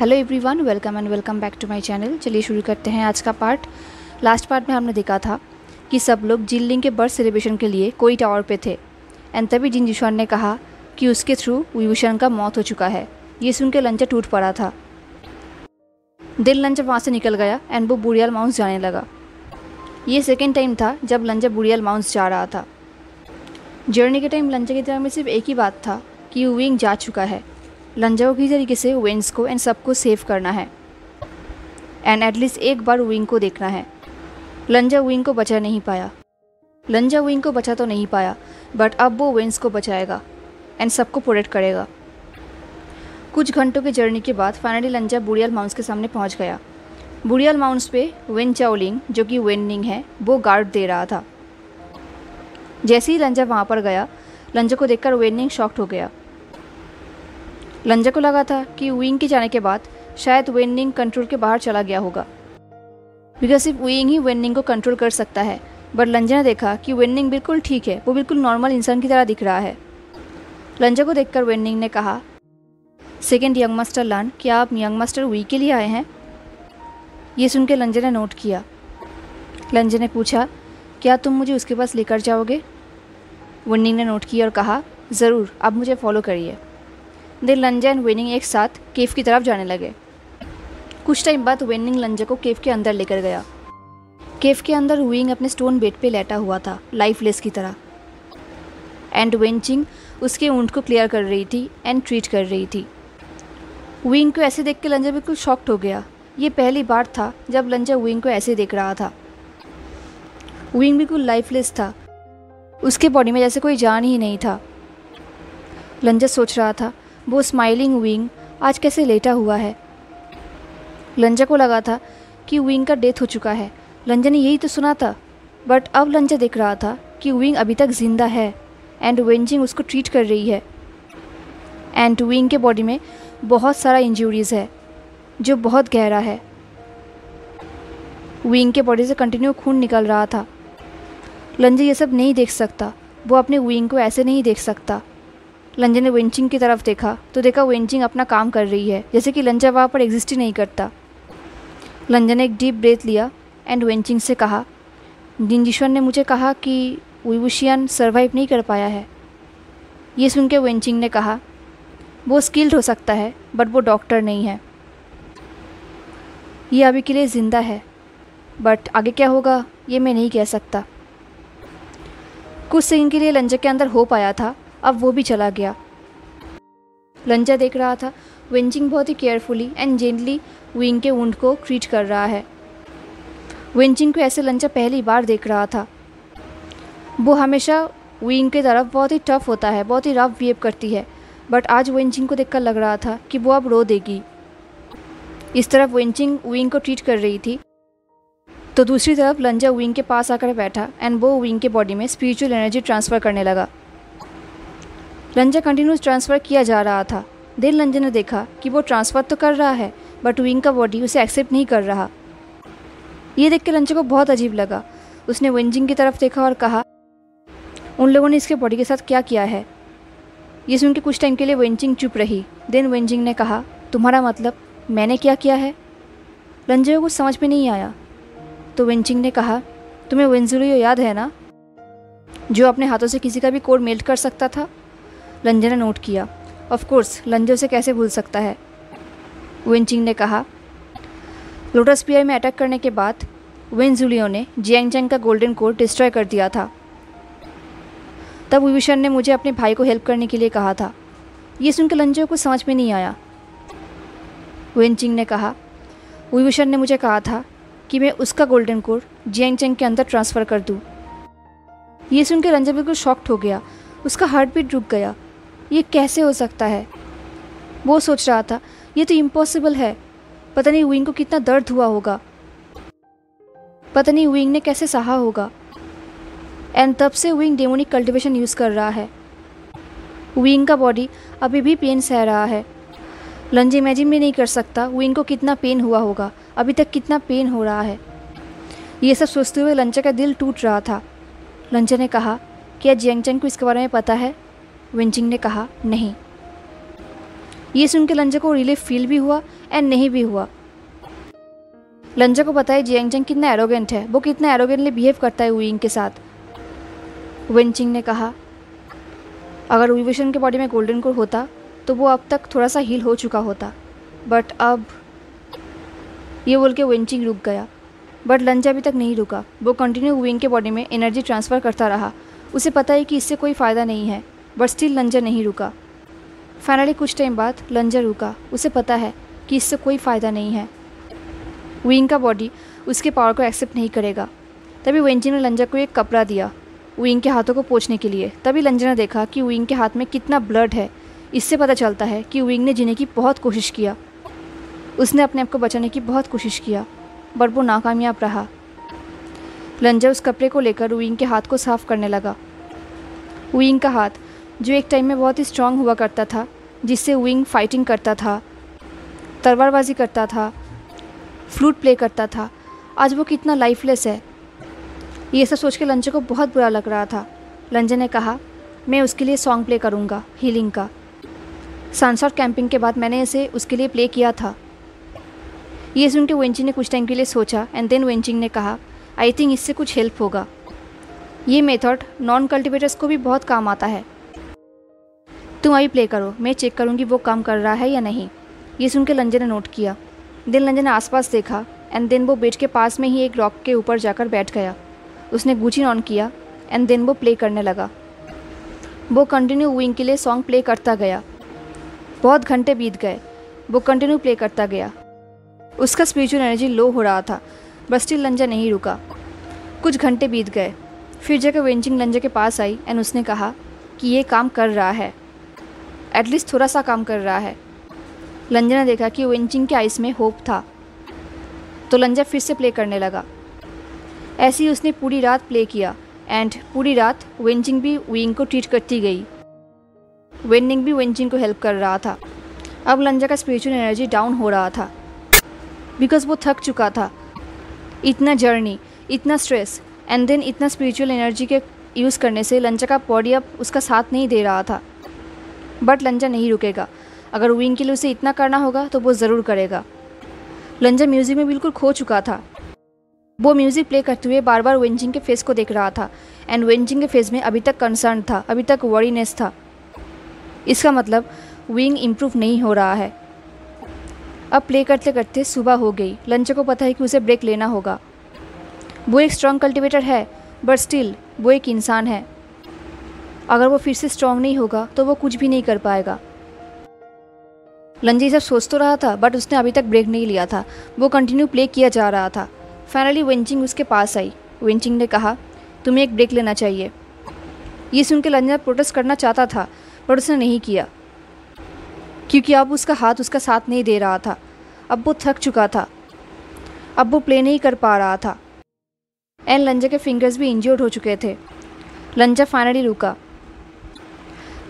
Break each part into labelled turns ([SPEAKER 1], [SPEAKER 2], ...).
[SPEAKER 1] Hello everyone, welcome back to my channel. चलिए शुरू करते हैं आज का पार्ट। लास्ट पार्ट में हमने देखा था कि सब लोग जिनलिंग के बर्थ सेलिब्रेशन के लिए कोई टावर पे थे एंड तभी जिन जिशुआन ने कहा कि उसके थ्रू विभूषण का मौत हो चुका है। ये सुन के लंचा टूट पड़ा था। दिल लंचा वहाँ से निकल गया एंड वो बुढ़ियाल माउंस जाने लगा। ये सेकेंड टाइम था जब लंचा बुढ़ियाल माउंस जा रहा था। जर्नी के टाइम लंचा की दिमाग में सिर्फ एक ही बात था कि विंग जा चुका है। लंजा को किसी तरीके से वेंस को एंड सबको सेव करना है एंड एटलीस्ट एक बार विंग को देखना है। लंजा विंग को बचा नहीं पाया। लंजा विंग को बचा तो नहीं पाया बट अब वो वेंस को बचाएगा एंड सबको प्रोटेक्ट करेगा। कुछ घंटों के जर्नी के बाद फाइनली लंजा बुढ़ियाल माउंस के सामने पहुंच गया। बुढ़ियाल माउंस पे वेन चाओलिंग जो कि वेननिंग है वो गार्ड दे रहा था। जैसे ही लंजा वहाँ पर गया, लंजा को देखकर वेननिंग शॉक्ड हो गया। लंजा को लगा था कि विंग के जाने के बाद शायद वेननिंग कंट्रोल के बाहर चला गया होगा बिकॉज सिर्फ विंग ही वेननिंग को कंट्रोल कर सकता है। बट लंजा ने देखा कि वेननिंग बिल्कुल ठीक है, वो बिल्कुल नॉर्मल इंसान की तरह दिख रहा है। लंजा को देखकर वेननिंग ने कहा, सेकेंड यंग मास्टर लान, क्या आप यंग मास्टर वी के लिए आए हैं? ये सुन के लंजा ने नोट किया। लंजा ने पूछा, क्या तुम मुझे उसके पास लेकर जाओगे? वेननिंग ने नोट किया और कहा, ज़रूर, आप मुझे फॉलो करिए। देन लंजा एंड वेनिंग एक साथ केव की तरफ जाने लगे। कुछ टाइम बाद वेनिंग लंजा को केव के अंदर लेकर गया। केव के अंदर विंग अपने स्टोन बेड पे लेटा हुआ था, लाइफलेस की तरह, एंड वेंचिंग उसके ऊंट को क्लियर कर रही थी एंड ट्रीट कर रही थी। विंग को ऐसे देख के लंजा बिल्कुल शॉक्ड हो गया। ये पहली बार था जब लंजा विंग को ऐसे देख रहा था। विंग बिल्कुल लाइफलेस था, उसके बॉडी में जैसे कोई जान ही नहीं था। लंजा सोच रहा था, वो स्माइलिंग विंग आज कैसे लेटा हुआ है। लंजा को लगा था कि विंग का डेथ हो चुका है। लंजा ने यही तो सुना था, बट अब लंजा देख रहा था कि विंग अभी तक जिंदा है एंड वेंजिंग उसको ट्रीट कर रही है। एंड विंग के बॉडी में बहुत सारा इंजरीज है जो बहुत गहरा है। विंग के बॉडी से कंटिन्यू खून निकल रहा था। लंजा ये सब नहीं देख सकता, वो अपने विंग को ऐसे नहीं देख सकता। लंजा ने वेंचिंग की तरफ देखा तो देखा वेंचिंग अपना काम कर रही है, जैसे कि लंजा वहाँ पर एग्जिस्ट ही नहीं करता। लंजा ने एक डीप ब्रेथ लिया एंड वेंचिंग से कहा, जिन जिशुआन ने मुझे कहा कि विभूषण सर्वाइव नहीं कर पाया है। ये सुन के वेंचिंग ने कहा, वो स्किल्ड हो सकता है बट वो डॉक्टर नहीं है। ये अभी के लिए ज़िंदा है बट आगे क्या होगा ये मैं नहीं कह सकता। कुछ सेकंड के लिए लंजा के अंदर होप आया था, अब वो भी चला गया। लंजा देख रहा था वेंचिंग बहुत ही केयरफुली एंड जेंटली विंग के वुंड को ट्रीट कर रहा है। वेंचिंग को ऐसे लंजा पहली बार देख रहा था। वो हमेशा विंग की तरफ बहुत ही टफ होता है, बहुत ही रफ बिहेव करती है, बट आज वेंचिंग को देखकर लग रहा था कि वो अब रो देगी। इस तरफ वेंचिंग विंग को ट्रीट कर रही थी तो दूसरी तरफ लंजा विंग के पास आकर बैठा एंड वो विंग के बॉडी में स्पिरिचुअल एनर्जी ट्रांसफ़र करने लगा। लंजा कंटिन्यूस ट्रांसफ़र किया जा रहा था। देन लंजा ने देखा कि वो ट्रांसफ़र तो कर रहा है बट विंग का बॉडी उसे एक्सेप्ट नहीं कर रहा। ये देख के लंजा को बहुत अजीब लगा। उसने वेंजिंग की तरफ देखा और कहा, उन लोगों ने इसके बॉडी के साथ क्या किया है? ये सुन के कुछ टाइम के लिए वेंजिंग चुप रही। देन वेंजिंग ने कहा, तुम्हारा मतलब मैंने क्या किया है? लंजा को कुछ समझ में नहीं आया तो वेंजिंग ने कहा, तुम्हें वेंजुलियो याद है ना, जो अपने हाथों से किसी का भी कोड मेल्ट कर सकता था? लंजा ने नोट किया। ऑफ कोर्स, लंजा उसे कैसे भूल सकता है। वेंचिंग ने कहा, लोटस स्पीयर में अटैक करने के बाद वेंजुलियो ने जियांगचैंग का गोल्डन कोड डिस्ट्रॉय कर दिया था। तब विभूषण ने मुझे अपने भाई को हेल्प करने के लिए कहा था। ये सुनकर लंजा को समझ में नहीं आया। वेंचिंग ने कहा, विभूषण ने मुझे कहा था कि मैं उसका गोल्डन कोड जियांगचैंग के अंदर ट्रांसफ़र कर दूँ। ये सुनकर लंजा बिल्कुल शॉक्ड हो गया। उसका हार्ट बीट रुक गया। ये कैसे हो सकता है? वो सोच रहा था, ये तो इम्पॉसिबल है। पता नहीं विंग को कितना दर्द हुआ होगा, पता नहीं विंग ने कैसे सहा होगा। एंड तब से विंग डेमोनिक कल्टिवेशन यूज़ कर रहा है। विंग का बॉडी अभी भी पेन सह रहा है। लंजा इमेजिन भी नहीं कर सकता विंग को कितना पेन हुआ होगा, अभी तक कितना पेन हो रहा है। ये सब सोचते हुए लंजा का दिल टूट रहा था। लंजा ने कहा, क्या जियांगचैंग को इसके बारे में पता है? वेंचिंग ने कहा, नहीं। ये सुन के लंजा को रिलीफ फील भी हुआ एंड नहीं भी हुआ। लंजा को पता है जियांगजेंग कितना एरोगेंट है, वो कितना एरोगेंटली बिहेव करता है वुइंग के साथ। वेनचिंग ने कहा अगर विभूषण के बॉडी में गोल्डन कोर होता तो वो अब तक थोड़ा सा हील हो चुका होता, बट अब, ये बोल के वेनचिंग रुक गया। बट लंजा अभी तक नहीं रुका, वो कंटिन्यू वुइंग के बॉडी में एनर्जी ट्रांसफ़र करता रहा। उसे पता है कि इससे कोई फ़ायदा नहीं है, बट स्टिल लंजा नहीं रुका। फाइनली कुछ टाइम बाद लंजा रुका। उसे पता है कि इससे कोई फ़ायदा नहीं है, वुइंग का बॉडी उसके पावर को एक्सेप्ट नहीं करेगा। तभी वेनचिंग ने लंजा को एक कपड़ा दिया वुइंग के हाथों को पोंछने के लिए। तभी लंजा ने देखा कि वुइंग के हाथ में कितना ब्लड है। इससे पता चलता है कि वुइंग ने जीने की बहुत कोशिश किया, उसने अपने आप को बचाने की बहुत कोशिश किया, बट वो नाकामयाब रहा। लंजा उस कपड़े को लेकर वुइंग के हाथ को साफ़ करने लगा। वुइंग का हाथ जो एक टाइम में बहुत ही स्ट्रांग हुआ करता था, जिससे वुइंग फाइटिंग करता था, तलवारबाजी करता था, फ्लूट प्ले करता था, आज वो कितना लाइफलेस है। ये सब सोच के लंजा को बहुत बुरा लग रहा था। लंजा ने कहा मैं उसके लिए सॉन्ग प्ले करूँगा हीलिंग का। सनसेट कैंपिंग के बाद मैंने इसे उसके लिए प्ले किया था। ये सुन के वेनचिंग ने कुछ टाइम के लिए सोचा एंड देन वेनचिंग ने कहा आई थिंक इससे कुछ हेल्प होगा। ये मेथड नॉन कल्टिवेटर्स को भी बहुत काम आता है। तुम अभी प्ले करो, मैं चेक करूँगी वो काम कर रहा है या नहीं। ये सुन के लंजा ने नोट किया। देन लंजा ने आसपास देखा एंड देन वो बेड के पास में ही एक रॉक के ऊपर जाकर बैठ गया। उसने गुचिन ऑन किया एंड देन वो प्ले करने लगा। वो कंटिन्यू वुइंग के लिए सॉन्ग प्ले करता गया। बहुत घंटे बीत गए, वो कंटिन्यू प्ले करता गया। उसका स्पिरिचुअल एनर्जी लो हो रहा था, बट स्टिल लंजा नहीं रुका। कुछ घंटे बीत गए, फिर जाकर वेनचिंग लंजा के पास आई एंड उसने कहा कि ये काम कर रहा है, एटलीस्ट थोड़ा सा काम कर रहा है। लंजा ने देखा कि वेनचिंग के आइस में होप था, तो लंजा फिर से प्ले करने लगा। ऐसे ही उसने पूरी रात प्ले किया एंड पूरी रात वेनचिंग भी वुइंग को ट्रीट करती गई। वेनिंग भी वेनचिंग को हेल्प कर रहा था। अब लंजा का स्पिरिचुअल एनर्जी डाउन हो रहा था, बिकॉज वो थक चुका था। इतना जर्नी, इतना स्ट्रेस एंड देन इतना स्पिरिचुअल एनर्जी के यूज़ करने से लंजा का बॉडी अब उसका साथ नहीं दे रहा था। बट लंजा नहीं रुकेगा। अगर वुइंग के लिए उसे इतना करना होगा तो वो ज़रूर करेगा। लंजा म्यूज़िक में बिल्कुल खो चुका था। वो म्यूज़िक प्ले करते हुए बार बार वेनचिंग के फेस को देख रहा था एंड वेनचिंग के फेस में अभी तक कंसर्न था, अभी तक वरीनेस था। इसका मतलब वुइंग इम्प्रूव नहीं हो रहा है। अब प्ले करते करते सुबह हो गई। लंजा को पता है कि उसे ब्रेक लेना होगा। वो एक स्ट्रॉन्ग कल्टिवेटर है, बट स्टिल वो एक इंसान है। अगर वो फिर से स्ट्रॉन्ग नहीं होगा तो वो कुछ भी नहीं कर पाएगा। लंजा ये सब सोच तो रहा था, बट उसने अभी तक ब्रेक नहीं लिया था। वो कंटिन्यू प्ले किया जा रहा था। फाइनली वेनचिंग उसके पास आई। वेनचिंग ने कहा तुम्हें एक ब्रेक लेना चाहिए। ये सुन के लंजा प्रोटेस्ट करना चाहता था, पर उसने नहीं किया, क्योंकि अब उसका हाथ उसका साथ नहीं दे रहा था। अब वो थक चुका था, अब वो प्ले नहीं कर पा रहा था एंड लंजा के फिंगर्स भी इंजर्ड हो चुके थे। लंजा फाइनली रुका।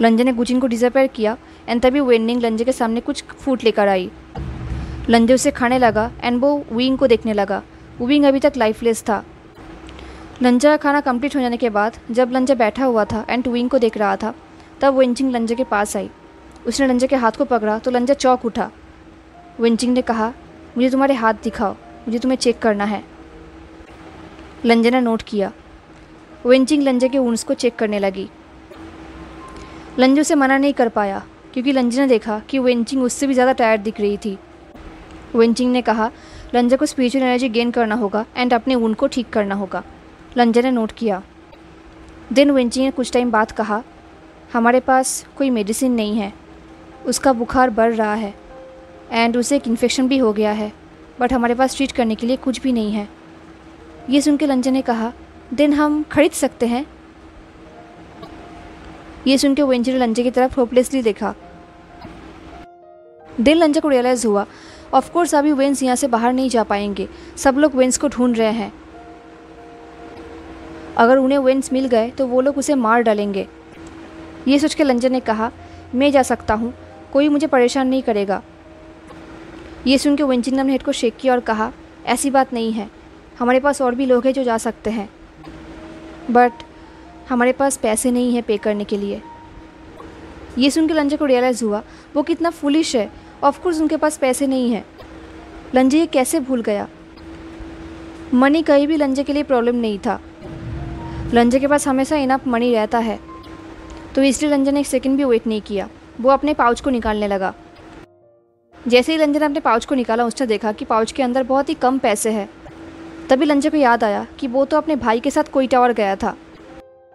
[SPEAKER 1] लंजा ने गुचिन को डिसअपेयर किया एंड तभी वेनिंग लंजा के सामने कुछ फूड लेकर आई। लंजा उसे खाने लगा एंड वो वुइंग को देखने लगा। वुइंग अभी तक लाइफलेस था। लंजा का खाना कंप्लीट हो जाने के बाद जब लंजा बैठा हुआ था एंड वुइंग को देख रहा था, तब वेनचिंग लंजा के पास आई। उसने लंजा के हाथ को पकड़ा तो लंजा चौंक उठा। वेनचिंग ने कहा मुझे तुम्हारे हाथ दिखाओ, मुझे तुम्हें चेक करना है। लंजा ने नोट किया। वेनचिंग लंजा के वुंड्स को चेक करने लगी। लंजा उसे मना नहीं कर पाया, क्योंकि लंजा ने देखा कि वेनचिंग उससे भी ज़्यादा टायर्ड दिख रही थी। वेनचिंग ने कहा लंजा को स्पिरिचुअल एनर्जी गेन करना होगा एंड अपने वुंड को ठीक करना होगा। लंजा ने नोट किया। देन वेनचिंग ने कुछ टाइम बाद कहा हमारे पास कोई मेडिसिन नहीं है, उसका बुखार बढ़ रहा है एंड उसे एक इन्फेक्शन भी हो गया है, बट हमारे पास ट्रीट करने के लिए कुछ भी नहीं है। ये सुन के लंजा ने कहा देन हम खरीद सकते हैं। ये सुन के वेनचिंग ने लंजा की तरफ होपलेसली देखा। देन लंजा को रियलाइज़ हुआ ऑफकोर्स अभी वेंस यहाँ से बाहर नहीं जा पाएंगे। सब लोग वेंस को ढूंढ रहे हैं। अगर उन्हें वेंस मिल गए तो वो लोग उसे मार डालेंगे। ये सोच के लंजा ने कहा मैं जा सकता हूँ, कोई मुझे परेशान नहीं करेगा। ये सुन के वेनचिंग ने अपने हेड को शेक किया और कहा ऐसी बात नहीं है, हमारे पास और भी लोग हैं जो जा सकते हैं, बट हमारे पास पैसे नहीं है पे करने के लिए। ये सुन के लंजा को रियलाइज़ हुआ वो कितना फुलिश है ऑफकोर्स उनके पास पैसे नहीं हैं। लंजे ये कैसे भूल गया? मनी कहीं भी लंजे के लिए प्रॉब्लम नहीं था। लंजे के पास हमेशा इनफ मनी रहता है, तो इसलिए लंजे ने एक सेकंड भी वेट नहीं किया। वो अपने पाउच को निकालने लगा। जैसे ही लंजे ने अपने पाउच को निकाला, उसने देखा कि पाउच के अंदर बहुत ही कम पैसे हैं। तभी लंजे को याद आया कि वो तो अपने भाई के साथ कोई टावर गया था,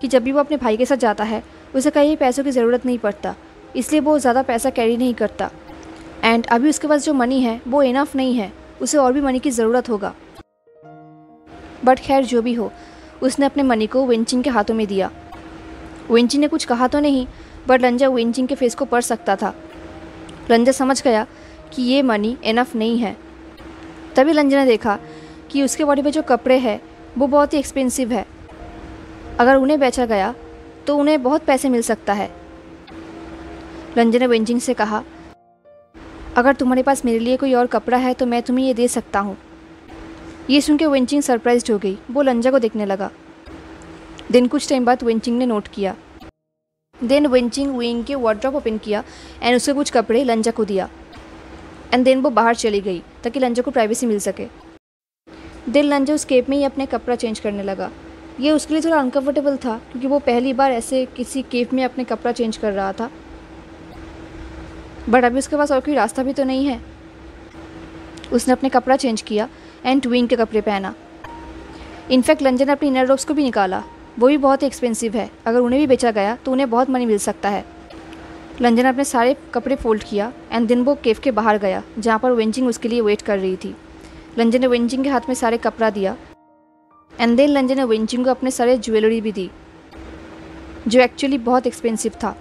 [SPEAKER 1] कि जब भी वो अपने भाई के साथ जाता है उसे कहीं पैसों की ज़रूरत नहीं पड़ता, इसलिए वो ज़्यादा पैसा कैरी नहीं करता। एंड अभी उसके पास जो मनी है वो इनफ नहीं है, उसे और भी मनी की ज़रूरत होगा। बट खैर जो भी हो, उसने अपने मनी को वेंचिंग के हाथों में दिया। वेंचिंग ने कुछ कहा तो नहीं, बट लंजा वेंचिंग के फेस को पढ़ सकता था। लंजा समझ गया कि ये मनी इनफ नहीं है। तभी लंजा ने देखा कि उसके बॉडी पे जो कपड़े हैं वो बहुत ही एक्सपेंसिव है। अगर उन्हें बेचा गया तो उन्हें बहुत पैसे मिल सकता है। लंजा ने वेंचिंग से कहा, अगर तुम्हारे पास मेरे लिए कोई और कपड़ा है तो मैं तुम्हें ये दे सकता हूँ। ये सुन के वेंचिंग सरप्राइज्ड हो गई। वो लंजा को देखने लगा। देन कुछ टाइम बाद वेंचिंग ने नोट किया। देन वेंचिंग विंग के वार्डरोब ओपन किया एंड उसके कुछ कपड़े लंजा को दिया। एंड देन वो बाहर चली गई ताकि लंजा को प्राइवेसी मिल सके। देन लंजा उस केप में ही अपने कपड़ा चेंज करने लगा। ये उसके लिए थोड़ा अनकम्फर्टेबल था क्योंकि वो पहली बार ऐसे किसी केप में अपने कपड़ा चेंज कर रहा था। बट अभी उसके पास और कोई रास्ता भी तो नहीं है। उसने अपने कपड़ा चेंज किया एंड ट्विंग के कपड़े पहना। इनफैक्ट लंजा ने अपनी इनर रोब्स को भी निकाला। वो भी बहुत ही एक्सपेंसिव है। अगर उन्हें भी बेचा गया तो उन्हें बहुत मनी मिल सकता है। लंजा ने अपने सारे कपड़े फोल्ड किया एंड देन वो केव के बाहर गया जहाँ पर वेंचिंग उसके लिए वेट कर रही थी। लंजा ने वेंचिंग के हाथ में सारे कपड़ा दिया एंड देन लंजा ने वेंचिंग को अपने सारे ज्वेलरी भी दी, जो एक्चुअली बहुत एक्सपेंसिव था।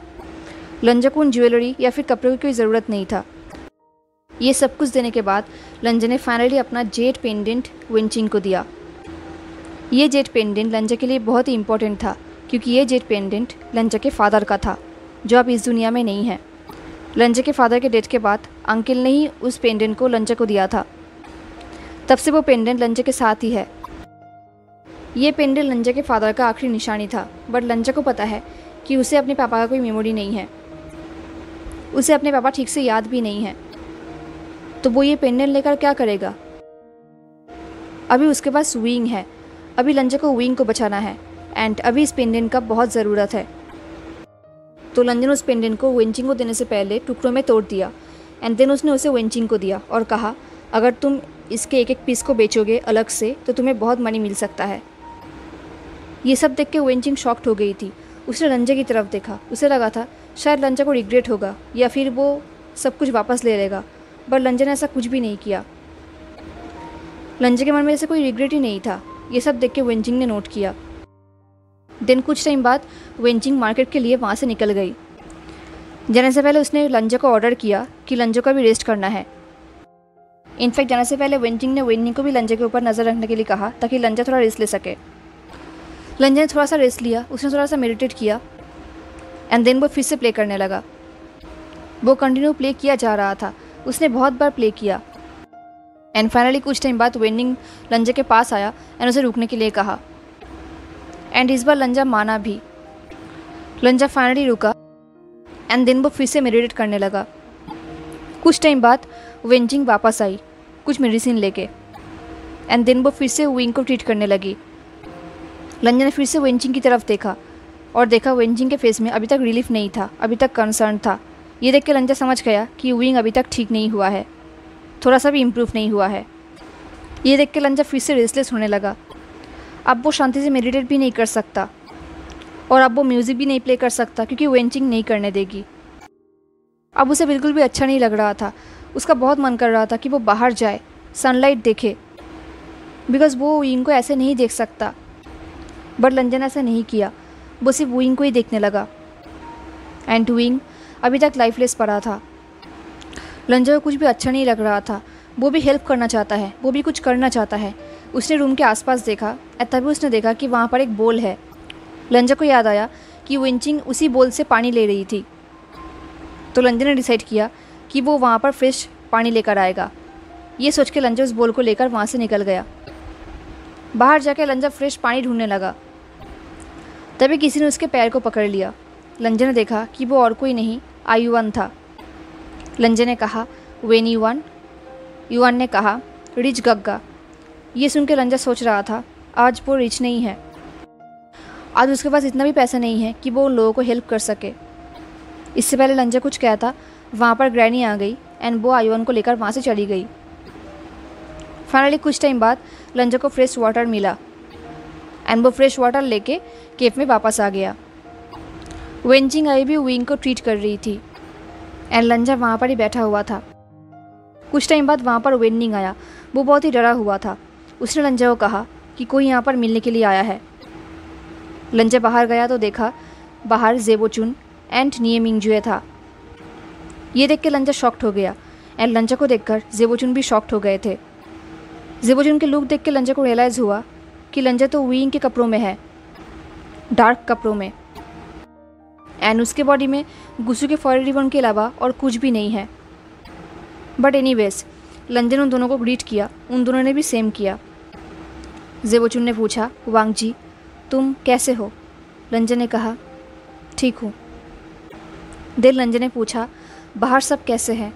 [SPEAKER 1] लंजा को उन ज्वेलरी या फिर कपड़ों की कोई ज़रूरत नहीं था। ये सब कुछ देने के बाद लंजा ने फाइनली अपना जेड पेंडेंट वेंचिंग को दिया। ये जेड पेंडेंट लंजा के लिए बहुत ही इंपॉर्टेंट था क्योंकि ये जेड पेंडेंट लंजा के फादर का था, जो अब इस दुनिया में नहीं है। लंजा के फादर के डेथ के बाद अंकल ने ही उस पेंडेंट को लंजा को दिया था। तब से वो पेंडेंट लंजा के साथ ही है। ये पेंडेंट लंजा के फादर का आखिरी निशानी था, बट लंजा को पता है कि उसे अपने पापा का कोई मेमोरी नहीं है। उसे अपने पापा ठीक से याद भी नहीं है, तो वो ये पेंडेंट लेकर क्या करेगा? अभी उसके पास विंग है। अभी लंजा को विंग को बचाना है एंड अभी इस पेंडेंट का बहुत ज़रूरत है। तो लंजा ने उस पेंडेंट को वेंचिंग को देने से पहले टुकड़ों में तोड़ दिया एंड देन उसने उसे वेंचिंग को दिया और कहा, अगर तुम इसके एक एक पीस को बेचोगे अलग से तो तुम्हें बहुत मनी मिल सकता है। ये सब देख के वेंचिंग शॉक्ड हो गई थी। उसने लंजा की तरफ देखा। उसे लगा था शायद लंजा को रिग्रेट होगा या फिर वो सब कुछ वापस ले लेगा, बट लंजा ने ऐसा कुछ भी नहीं किया। लंजा के मन में ऐसे कोई रिग्रेट ही नहीं था। ये सब देख के वेंचिंग ने नोट किया। देन कुछ टाइम बाद वेंचिंग मार्केट के लिए वहाँ से निकल गई। जाने से पहले उसने लंजा को ऑर्डर किया कि लंजा का भी रेस्ट करना है। इनफैक्ट जाने से पहले वेंचिंग ने वेन्नी को भी लंजा के ऊपर नज़र रखने के लिए कहा ताकि लंजा थोड़ा रेस्ट ले सके। लंजा ने थोड़ा सा रेस्ट लिया। उसने थोड़ा सा मेडिटेट किया एंड देन वो फिर से प्ले करने लगा। वो कंटिन्यू प्ले किया जा रहा था। उसने बहुत बार प्ले किया एंड फाइनली कुछ टाइम बाद वेन्निंग लंजा के पास आया एंड उसे रुकने के लिए कहा एंड इस बार लंजा माना भी। लंजा फाइनली रुका एंड देन वो फिर से मेडिटेट करने लगा। कुछ टाइम बाद वेंचिंग वापस आई कुछ मेडिसिन लेके एंड देन वो फिर से विंग को ट्रीट करने लगी। लंजा ने फिर से वेंचिंग की तरफ देखा और देखा वेंचिंग के फेस में अभी तक रिलीफ नहीं था, अभी तक कंसर्न था। ये देख के लंजा समझ गया कि विंग अभी तक ठीक नहीं हुआ है, थोड़ा सा भी इम्प्रूव नहीं हुआ है। ये देख के लंजा फिर से रेस्टलेस होने लगा। अब वो शांति से मेडिटेट भी नहीं कर सकता और अब वो म्यूज़िक भी नहीं प्ले कर सकता क्योंकि वेंचिंग नहीं करने देगी। अब उसे बिल्कुल भी अच्छा नहीं लग रहा था। उसका बहुत मन कर रहा था कि वो बाहर जाए, सनलाइट देखे, बिकॉज़ वो विंग को ऐसे नहीं देख सकता। बट लंजा ने ऐसा नहीं किया। वो सिर्फ विंग को ही देखने लगा एंड विंग अभी तक लाइफलेस पड़ा था। लंजा को कुछ भी अच्छा नहीं लग रहा था। वो भी हेल्प करना चाहता है, वो भी कुछ करना चाहता है। उसने रूम के आसपास देखा और तभी उसने देखा कि वहाँ पर एक बोल है। लंजा को याद आया कि वेंचिंग उसी बोल से पानी ले रही थी। तो लंजा ने डिसाइड किया कि वो वहाँ पर फ्रेश पानी लेकर आएगा। ये सोच के लंजा उस बोल को लेकर वहाँ से निकल गया। बाहर जाके लंजा फ्रेश पानी ढूंढने लगा। तभी किसी ने उसके पैर को पकड़ लिया। लंजा ने देखा कि वो और कोई नहीं आयुवन था। लंजा ने कहा, वेन युआन ने कहा, रिच गग्गा। ये सुन के लंजा सोच रहा था, आज वो रिच नहीं है, आज उसके पास इतना भी पैसा नहीं है कि वो उन लोगों को हेल्प कर सके। इससे पहले लंजा कुछ कहता, वहाँ पर ग्रैनी आ गई एंड वो युआन को लेकर वहाँ से चली गई। फाइनली कुछ टाइम बाद लंजा को फ्रेश वाटर मिला एंड वो फ्रेश वाटर लेके केव में वापस आ गया। वेंजिंग आई भी विंग को ट्रीट कर रही थी एंड लंजा वहाँ पर ही बैठा हुआ था। कुछ टाइम बाद वहाँ पर वेनिंग आया। वो बहुत ही डरा हुआ था। उसने लंजा को कहा कि कोई यहाँ पर मिलने के लिए आया है। लंजा बाहर गया तो देखा बाहर जेबोचुन एंड निये मिंगजुए था। ये देख के लंजा शॉक्ड हो गया एंड लंजा को देखकर जेबोचुन भी शॉक्ड हो गए थे। जेबोचुन के लुक देख के लंजा को रियलाइज़ हुआ कि लंजा तो विंग के कपड़ों में है, डार्क कपड़ों में, एंड उसके बॉडी में गुस्सू के फॉर रिबन के अलावा और कुछ भी नहीं है। बट एनीवेज लंजा ने उन दोनों को ग्रीट किया, उन दोनों ने भी सेम किया। जेबोचुन ने पूछा, वांग जी तुम कैसे हो? लंजा ने कहा, ठीक हूँ। देर लंजा ने पूछा, बाहर सब कैसे हैं?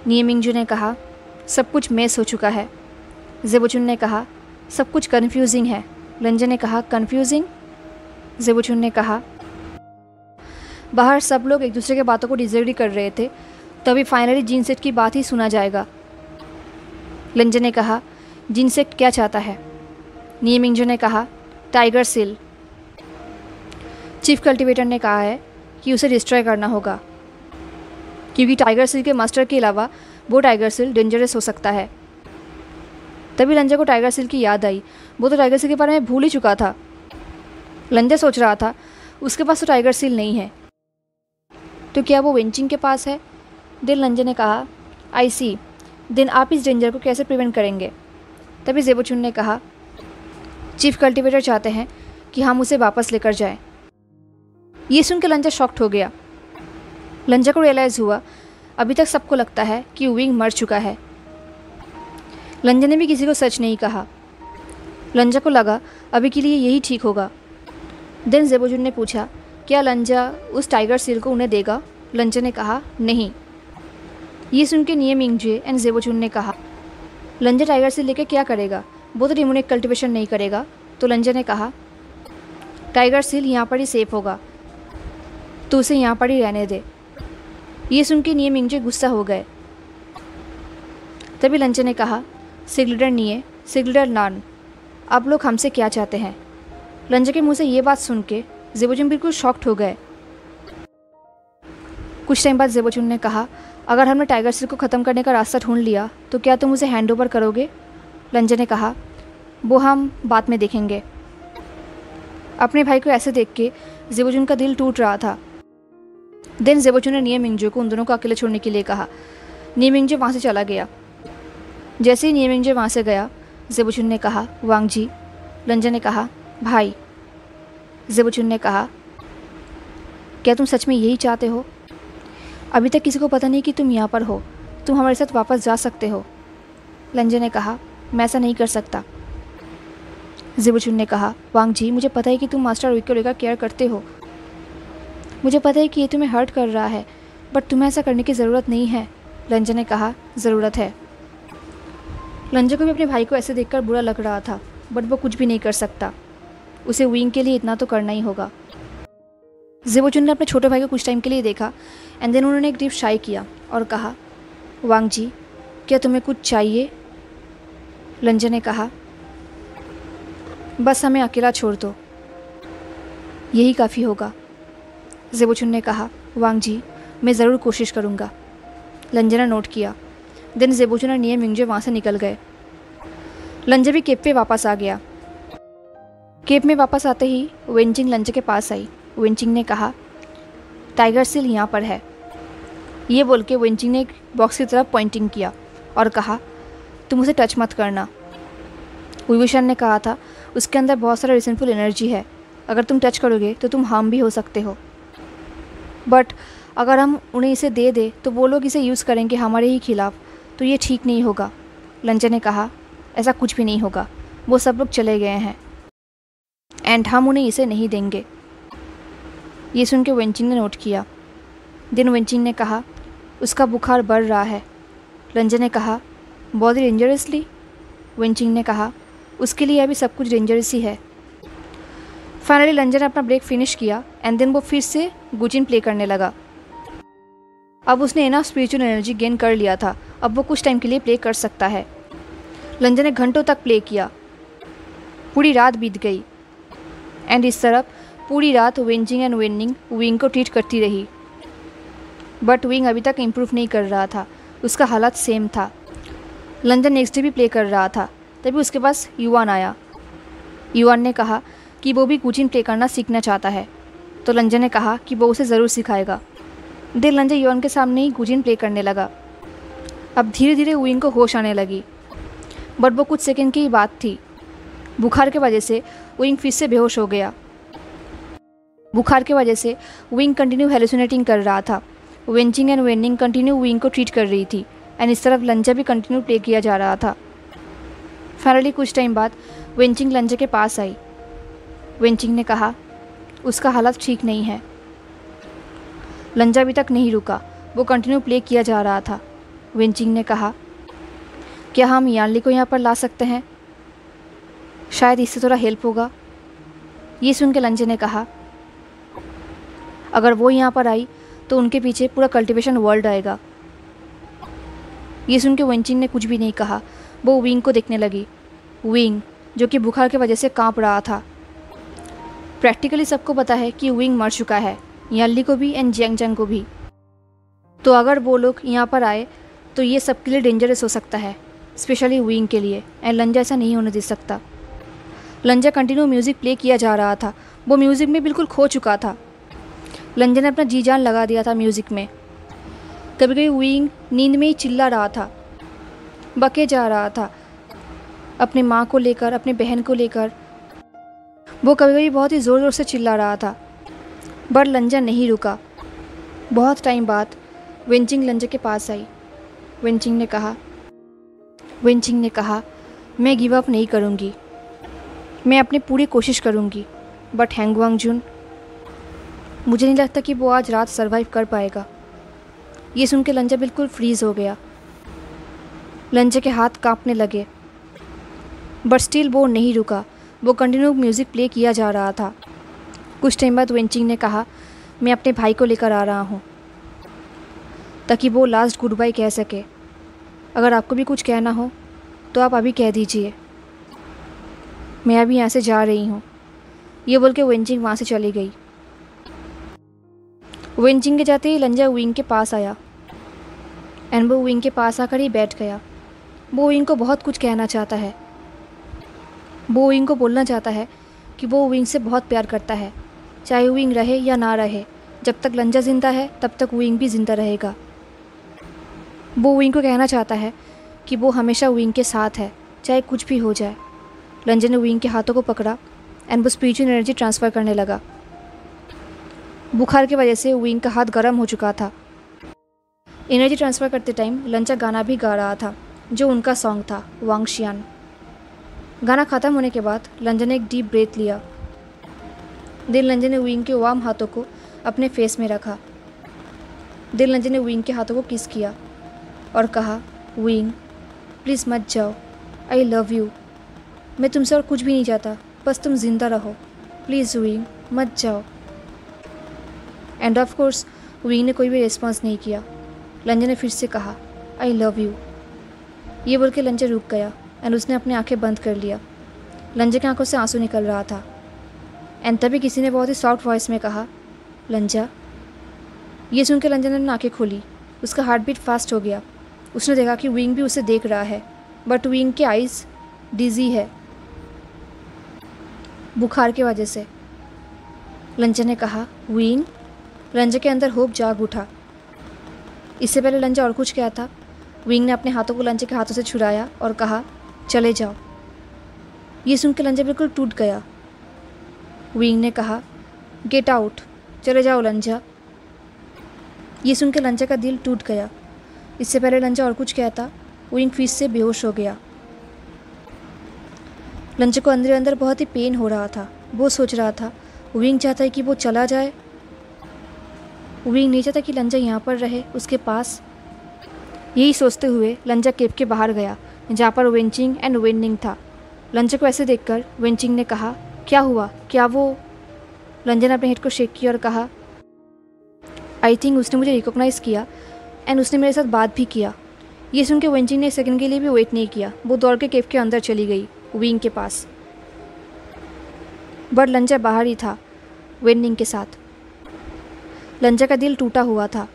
[SPEAKER 1] निये मिंगजू ने कहा, सब कुछ मेस हो चुका है। जेबोचुन ने कहा, सब कुछ कन्फ्यूजिंग है। लंजा ने कहा, कन्फ्यूजिंग? जेबोचुन ने कहा, बाहर सब लोग एक दूसरे के बातों को डिसएग्री कर रहे थे, तभी फाइनली जिनसेट की बात ही सुना जाएगा। लंजा ने कहा, जिनसेट क्या चाहता है? निये मिंगजू ने कहा, टाइगर सील। चीफ कल्टीवेटर ने कहा है कि उसे डिस्ट्रॉय करना होगा, क्योंकि टाइगर सील के मास्टर के अलावा वो टाइगर सील डेंजरस हो सकता है। तभी लंजा को टाइगर सील की याद आई। वो तो टाइगर सील के बारे में भूल ही चुका था। लंजा सोच रहा था उसके पास तो टाइगर सील नहीं है, तो क्या वो वेंचिंग के पास है? देन लंजा ने कहा, आई सी, देन आप इस डेंजर को कैसे प्रिवेंट करेंगे? तभी जेबोचुन ने कहा, चीफ कल्टीवेटर चाहते हैं कि हम उसे वापस लेकर जाएं। ये सुन के लंजा शॉक्ड हो गया। लंजा को रियलाइज़ हुआ अभी तक सबको लगता है कि विंग मर चुका है। लंजा ने भी किसी को सच नहीं कहा। लंजा को लगा अभी के लिए यही ठीक होगा। देन जेबोचुन ने पूछा, क्या लंजा उस टाइगर सील को उन्हें देगा? लंजा ने कहा, नहीं। ये सुन के निये मिंगजे एंड जेबोचुन ने कहा, लंजा टाइगर सील लेके क्या करेगा? वो तो डिमोनिक कल्टीवेशन नहीं करेगा। तो लंजा ने कहा, टाइगर सील यहाँ पर ही सेफ होगा, तो उसे यहाँ पर ही रहने दे। ये सुन के निये मिंगजे गुस्सा हो गए। तभी लंजा ने कहा, सिगलिडर निये, सिगलिडर नान, आप लोग हमसे क्या चाहते हैं? लंजा के मुंह से ये बात सुन के जेबोचुन बिल्कुल शॉक्ड हो गए। कुछ टाइम बाद जेबोचुन ने कहा, अगर हमने टाइगर सील को ख़त्म करने का रास्ता ढूंढ लिया तो क्या तुम उसे हैंड ओवर करोगे? लंजा ने कहा, वो हम बाद में देखेंगे। अपने भाई को ऐसे देख के जेबोचुन का दिल टूट रहा था। देन जेबोचुन ने निये मिंगजे को उन दोनों को अकेले छोड़ने के लिए कहा। निये मिंगजे वहाँ से चला गया। जैसे ही निये मिंगजे वहाँ से गया, जेबोचुन ने कहा, वांग जी। लंजा ने कहा, भाई। जेबोचुन ने कहा, क्या तुम सच में यही चाहते हो? अभी तक किसी को पता नहीं कि तुम यहाँ पर हो, तुम हमारे साथ वापस जा सकते हो। लंजा ने कहा, मैं ऐसा नहीं कर सकता। जेबोचुन ने कहा, वांग जी मुझे पता है कि तुम मास्टर विक को लेकर केयर करते हो, मुझे पता है कि ये तुम्हें हर्ट कर रहा है, बट तुम्हें ऐसा करने की ज़रूरत नहीं है। लंजा ने कहा, ज़रूरत है। लंजा को भी अपने भाई को ऐसे देखकर बुरा लग रहा था, बट वो कुछ भी नहीं कर सकता। उसे विंग के लिए इतना तो करना ही होगा। जेबोचुन ने अपने छोटे भाई को कुछ टाइम के लिए देखा एंड देन उन्होंने एक डीप शाई किया और कहा, वांग जी क्या तुम्हें कुछ चाहिए? लंजा ने कहा, बस हमें अकेला छोड़ दो, यही काफ़ी होगा। जेबोचुन ने कहा, वांग जी मैं ज़रूर कोशिश करूँगा। लंजा ने नोट किया। देन जेबोचुन और निये मिंगजे वहाँ से निकल गए। लंजा भी केप पे वापस आ गया। केप में वापस आते ही वेंचिंग लंजा के पास आई। वेंचिंग ने कहा, टाइगर सील यहाँ पर है। ये बोल के वेंचिंग ने एक बॉक्स की तरफ पॉइंटिंग किया और कहा, तुम उसे टच मत करना। विभूषण ने कहा था उसके अंदर बहुत सारा रिसेंटफुल एनर्जी है, अगर तुम टच करोगे तो तुम हार्म भी हो सकते हो, बट अगर हम उन्हें इसे दे दे तो वो लोग इसे यूज़ करेंगे हमारे ही खिलाफ, तो ये ठीक नहीं होगा। लंजा ने कहा, ऐसा कुछ भी नहीं होगा, वो सब लोग चले गए हैं एंड हम उन्हें इसे नहीं देंगे। ये सुन के वेंचिंग ने नोट किया। देन वेंचिंग ने कहा, उसका बुखार बढ़ रहा है, लंजा ने कहा, बहुत ही डेंजरसली। वेंचिंग ने कहा, उसके लिए अभी सब कुछ डेंजरस ही है। फाइनली लंजा ने अपना ब्रेक फिनिश किया एंड देन वो फिर से गुजिन प्ले करने लगा। अब उसने इनफ स्पिरिचुअल एनर्जी गेन कर लिया था, अब वो कुछ टाइम के लिए प्ले कर सकता है। लंजा ने घंटों तक प्ले किया, पूरी रात बीत गई एंड इस तरफ पूरी रात वेंजिंग एंड वेनिंग विंग को ट्रीट करती रही। बट विंग अभी तक इम्प्रूव नहीं कर रहा था, उसका हालत सेम था। लंजा नेक्स्ट डे भी प्ले कर रहा था, तभी उसके पास युवान आया। युवान ने कहा कि वो भी गुजिन प्ले करना सीखना चाहता है, तो लंजा ने कहा कि वो उसे ज़रूर सिखाएगा। देर लंजा युवान के सामने ही गुजिन प्ले करने लगा। अब धीरे धीरे विंग को होश आने लगी, बट वो कुछ सेकंड की ही बात थी। बुखार के वजह से विंग फिर से बेहोश हो गया। बुखार के वजह से विंग कंटिन्यू हेलुसिनेटिंग कर रहा था। वेंचिंग एंड वेनिंग कंटिन्यू विंग को ट्रीट कर रही थी एंड इस तरफ लंजा भी कंटिन्यू प्ले किया जा रहा था। फाइनली कुछ टाइम बाद वेंचिंग लंजा के पास आई। वेंचिंग ने कहा, उसका हालत ठीक नहीं है। लंजा अभी तक नहीं रुका, वो कंटिन्यू प्ले किया जा रहा था। वेंचिंग ने कहा, क्या हम यानली को यहाँ पर ला सकते हैं? शायद इससे थोड़ा हेल्प होगा। ये सुन के लंजा ने कहा, अगर वो यहाँ पर आई तो उनके पीछे पूरा कल्टीवेशन वर्ल्ड आएगा। ये सुन के वेंचिंग ने कुछ भी नहीं कहा, वो विंग को देखने लगी। विंग जो कि बुखार की वजह से कांप रहा था। प्रैक्टिकली सबको पता है कि विंग मर चुका है, यानली को भी एंड जियांगजांग को भी। तो अगर वो लोग यहाँ पर आए तो ये सबके लिए डेंजरस हो सकता है, स्पेशली विंग के लिए, एंड लंजा ऐसा नहीं होने दे सकता। लंजा कंटिन्यू म्यूज़िक प्ले किया जा रहा था, वो म्यूज़िक में बिल्कुल खो चुका था। लंजा ने अपना जी जान लगा दिया था म्यूज़िक में। कभी कभी विंग नींद में ही चिल्ला रहा था, बके जा रहा था अपने माँ को लेकर, अपने बहन को लेकर। वो कभी कभी बहुत ही ज़ोर ज़ोर से चिल्ला रहा था, बट लंजा नहीं रुका। बहुत टाइम बाद वेंचिंग लंजा के पास आई। वेंचिंग ने कहा, मैं गिव अप नहीं करूँगी, मैं अपनी पूरी कोशिश करूँगी, बट हैंगवांगजुन, मुझे नहीं लगता कि वो आज रात सरवाइव कर पाएगा। ये सुन के लंजा बिल्कुल फ्रीज़ हो गया। लंजा के हाथ कांपने लगे, बट स्टिल वो नहीं रुका, वो कंटिन्यू म्यूज़िक प्ले किया जा रहा था। कुछ टाइम बाद वेंचिंग ने कहा, मैं अपने भाई को लेकर आ रहा हूँ ताकि वो लास्ट गुड बाय कह सके। अगर आपको भी कुछ कहना हो तो आप अभी कह दीजिए, मैं अभी यहाँ से जा रही हूँ। ये बोल के वेंचिंग वहाँ से चली गई। वेंचिंग के जाते ही लंजा विंग के पास आया एंड वो विंग के पास आकर ही बैठ गया। वो विंग को बहुत कुछ कहना चाहता है। वो विंग को बोलना चाहता है कि वो विंग से बहुत प्यार करता है, चाहे विंग रहे या ना रहे। जब तक लंजा ज़िंदा है तब तक विंग भी ज़िंदा रहेगा। वो विंग को कहना चाहता है कि वो हमेशा विंग के साथ है, चाहे कुछ भी हो जाए। लंजा ने विंग के हाथों को पकड़ा एंड वो स्पिरिचुअल एनर्जी ट्रांसफ़र करने लगा। बुखार की वजह से विंग का हाथ गर्म हो चुका था। एनर्जी ट्रांसफ़र करते टाइम लंजा गाना भी गा रहा था, जो उनका सॉन्ग था, वांगशियान। गाना ख़त्म होने के बाद लंजा ने एक डीप ब्रेथ लिया। देन लंजा ने विंग के वार्म हाथों को अपने फेस में रखा। देन लंजा ने विंग के हाथों को किस किया और कहा, विंग प्लीज़ मत जाओ, आई लव यू। मैं तुमसे और कुछ भी नहीं चाहता, बस तुम ज़िंदा रहो, प्लीज़ विंग मत जाओ। एंड ऑफ कोर्स विंग ने कोई भी रिस्पॉन्स नहीं किया। लंजा ने फिर से कहा, आई लव यू। ये बोल के लंजा रुक गया एंड उसने अपनी आंखें बंद कर लिया। लंजा की आंखों से आंसू निकल रहा था एंड तभी किसी ने बहुत ही सॉफ्ट वॉइस में कहा, लंजा। ये सुन के लंजा ने आंखें खोली। उसका हार्ट बीट फास्ट हो गया। उसने देखा कि विंग भी उसे देख रहा है, बट विंग के आइज़ डिजी है बुखार की वजह से। लंजा ने कहा, विंग। लंजा के अंदर होप जाग उठा। इससे पहले लंजा और कुछ क्या था। विंग ने अपने हाथों को लंजा के हाथों से छुड़ाया और कहा, चले जाओ। ये सुन के लंजा बिल्कुल टूट गया। विंग ने कहा, गेट आउट, चले जाओ लंजा। ये सुन के लंजा का दिल टूट गया। इससे पहले लंजा और कुछ कहता, विंग फिर से बेहोश हो गया। लंजा को अंदर अंदर बहुत ही पेन हो रहा था। वो सोच रहा था, विंग चाहता है कि वो चला जाए। विंग नहीं चाहता कि लंजा यहाँ पर रहे उसके पास। यही सोचते हुए लंजा केव के बाहर गया जहाँ पर वेंचिंग एंड वेननिंग था। लंजा को ऐसे देखकर वेंचिंग ने कहा, क्या हुआ, क्या वो? लंजा ने अपने हेड को शेक किया और कहा, आई थिंक उसने मुझे रिकॉग्नाइज़ किया एंड उसने मेरे साथ बात भी किया। ये सुन के वेंचिंग ने एक सेकंड के लिए भी वेट नहीं किया, वो दौड़ के केव के अंदर चली गई विंग के पास। बट लंजा बाहर ही था वेननिंग के साथ। लंजा का दिल टूटा हुआ था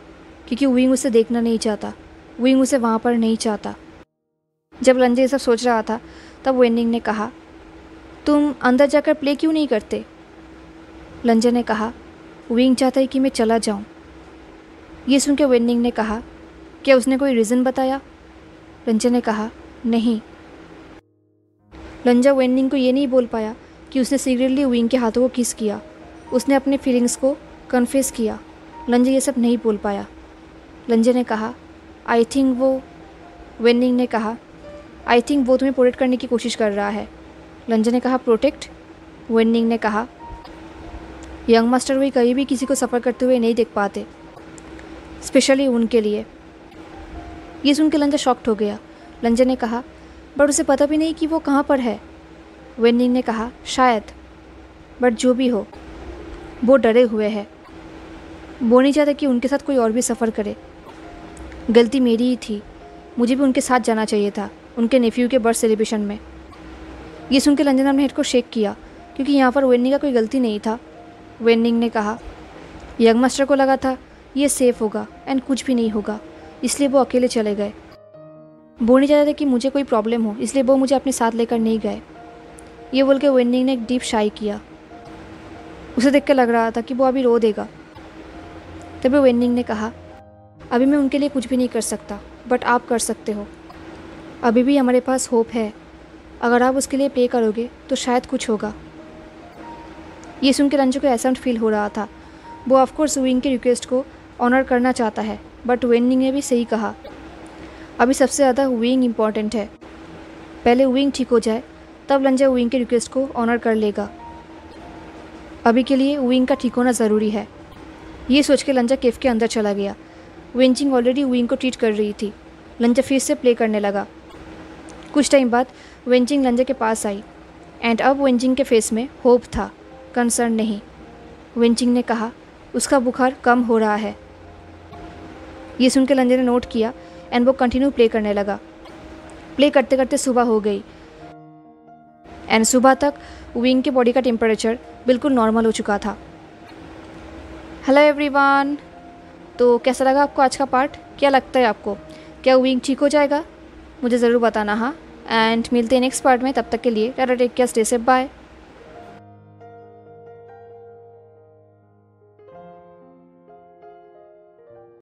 [SPEAKER 1] क्योंकि विंग उसे देखना नहीं चाहता, विंग उसे वहाँ पर नहीं चाहता। जब लंजा ये सब सोच रहा था तब वेननिंग ने कहा, तुम अंदर जाकर प्ले क्यों नहीं करते? लंजा ने कहा, विंग चाहता है कि मैं चला जाऊँ। ये सुन के वेननिंग ने कहा, क्या उसने कोई रीज़न बताया? लंजा ने कहा, नहीं। लंजा वेननिंग को ये नहीं बोल पाया कि उसने सीक्रेटली विंग के हाथों को किस किया, उसने अपने फीलिंग्स को कन्फेस किया। लंजा ये सब नहीं बोल पाया। लंजा ने कहा, आई थिंक वो वेननिंग ने कहा, आई थिंक वो तुम्हें प्रोटेक्ट करने की कोशिश कर रहा है। लंजा ने कहा, प्रोटेक्ट? वेननिंग ने कहा, यंग मास्टर भी कहीं भी किसी को सफ़र करते हुए नहीं देख पाते, स्पेशली उनके लिए। ये सुन के लंजा शॉक्ड हो गया। लंजा ने कहा, बट उसे पता भी नहीं कि वो कहाँ पर है। वेननिंग ने कहा, शायद, बट जो भी हो वो डरे हुए हैं। वो नहीं चाहता कि उनके साथ कोई और भी सफ़र करे। गलती मेरी ही थी, मुझे भी उनके साथ जाना चाहिए था उनके नेफ्यू के बर्थ सेलिब्रेशन में। ये सुन के लंजा ने अपने हेड को शेक किया क्योंकि यहाँ पर वेननिंग का कोई गलती नहीं था। वेननिंग ने कहा, यंग मास्टर को लगा था ये सेफ़ होगा एंड कुछ भी नहीं होगा, इसलिए वो अकेले चले गए। वो नहीं चाहते थे कि मुझे कोई प्रॉब्लम हो, इसलिए वो मुझे अपने साथ लेकर नहीं गए। ये बोल के वेननिंग ने एक डीप शाई किया। उसे देख कर लग रहा था कि वो अभी रो देगा। तभी वेननिंग ने कहा, अभी मैं उनके लिए कुछ भी नहीं कर सकता, बट आप कर सकते हो। अभी भी हमारे पास होप है, अगर आप उसके लिए पे करोगे तो शायद कुछ होगा। ये सुन के रंजू को ऐसा फील हो रहा था। वो ऑफकोर्स विंग की रिक्वेस्ट को ऑनर करना चाहता है, बट वेननिंग ने भी सही कहा, अभी सबसे ज़्यादा विंग इम्पॉर्टेंट है। पहले विंग ठीक हो जाए तब लंजा विंग की रिक्वेस्ट को ऑनर कर लेगा। अभी के लिए विंग का ठीक होना ज़रूरी है। ये सोच के लंजा केव के अंदर चला गया। वेंचिंग ऑलरेडी विंग को ट्रीट कर रही थी। लंजा फिर से प्ले करने लगा। कुछ टाइम बाद वेंचिंग लंजा के पास आई एंड अब वेंचिंग के फेस में होप था, कंसर्न नहीं। वेंचिंग ने कहा, उसका बुखार कम हो रहा है। ये सुन के लंजा ने नोट किया एंड वो कंटिन्यू प्ले करने लगा। प्ले करते करते सुबह हो गई एंड सुबह तक विंग के बॉडी का टेम्परेचर बिल्कुल नॉर्मल हो चुका था। हेलो एवरीवन, तो कैसा लगा आपको आज का पार्ट? क्या लगता है आपको, क्या विंग ठीक हो जाएगा? मुझे ज़रूर बताना। हाँ, एंड मिलते हैं नेक्स्ट पार्ट में। तब तक के लिए tata, take care, stay safe, bye.